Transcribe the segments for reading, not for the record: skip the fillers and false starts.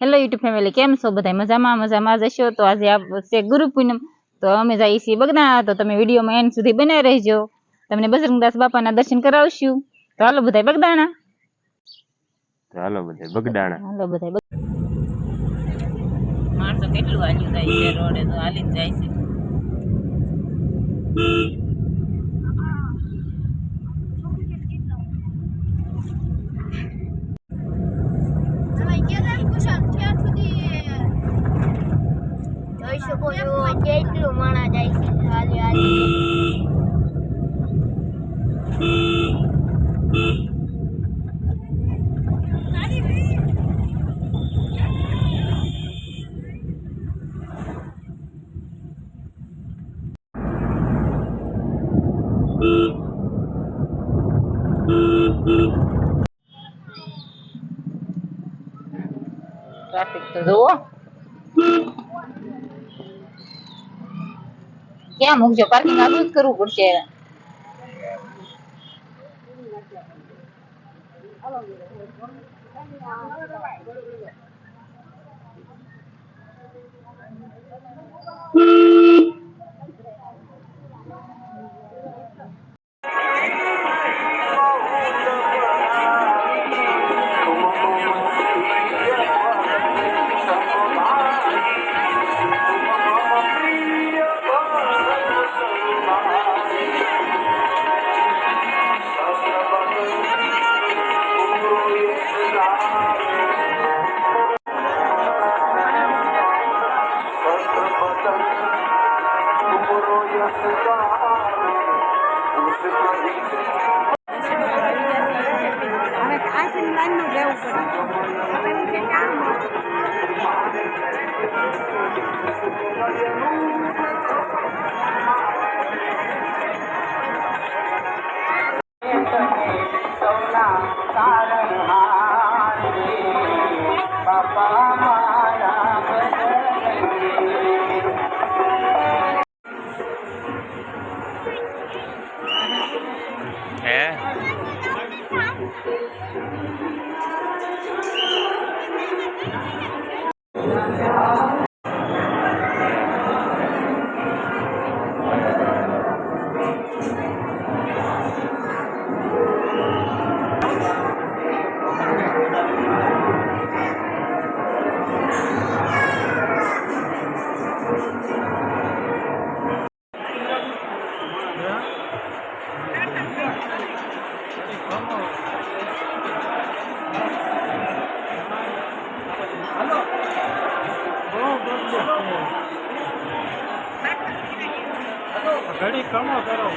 Hello YouTube family, કેમ છો બધા? મજામાં જશો તો આજે છે ગુરુ પૂનમ, તો અમે જઈએ છીએ બગદાણા. તો તમે વિડીયોમાં એન્ડ સુધી બનાવી રહેજો, તમને બજરંગદાસ બાપાના દર્શન કરાવશું. તો હાલો બધા બગદાણા. માણસો કેટલું હાલ્યું જાય છે, રોડે તો હાલી જ જાય છે. જોઈ શકો છો કેટલું માણા જાય છે હાલી હાલી. ટ્રાફિક તો જુઓ ક્યાં મૂકજો, પાર્કિંગ આટલું જ કરવું પડશે. ઘડી કમો કરો.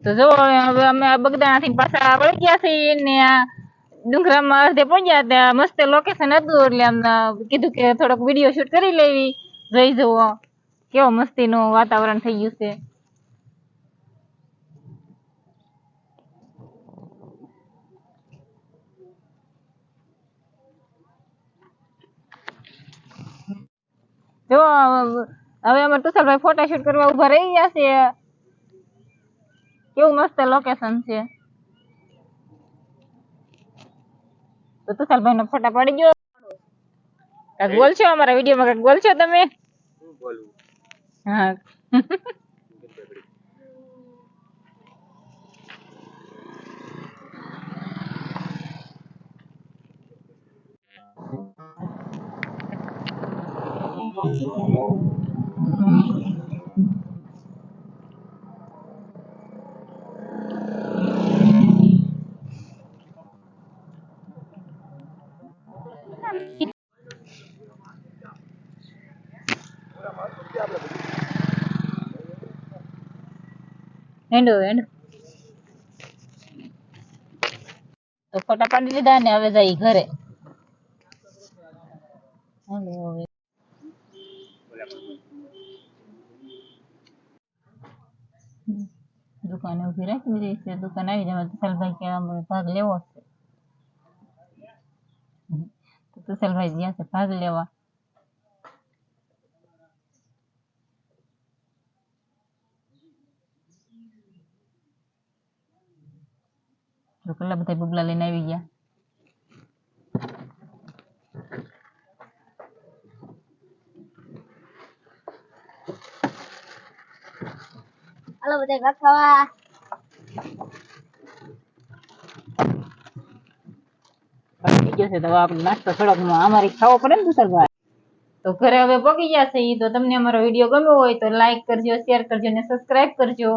તો જો હવે અમે બગદાણા થી પાછા વળી ગયા છીએ ને ડુંગરામાં અડધે પહોંચ્યા. ત્યાં મસ્ત લોકેશન હતું, એટલે આમ કીધું કે થોડોક વિડીયો શૂટ કરી લેવી. જોઈ જુઓ કેવો મસ્તીનું વાતાવરણ થઈ ગયું છે. જો હવે અમારે તુષારભાઈ ફોટા શૂટ કરવા ઉભા રહી ગયા છે. કેવું મસ્ત લોકેશન છે. તો તુષારભાઈ નો ફોટા પડી ગયો. કાંઈક બોલશો અમારા વિડીયોમાં, કાંઈક બોલશો તમે? શું બોલવું? હા. હેંડો તો ફોટા પાડી લીધા ને હવે જઈ ઘરે. હાલો હવે દુકાને ઉભી રાખી દીધી છે. દુકાન આવી જવા તુષારભાઈ કે અમારે ભાગ લેવો છે. તો તુષારભાઈ ગયા છે ભાગ લેવા. તો પેલા બધા બગલા લઈને આવી ગયા. હાલો બધા ભાગ ખાવા. ગયો છે તો આપણે નાસ્તો થોડોક અમારે ખાવો પડે ને તુષારભાઈ. તો ઘરે હવે પગી ગયા છે. તો તમને અમારો વિડીયો ગમ્યો હોય તો લાઈક કરજો, શેર કરજો ને સબસ્ક્રાઇબ કરજો.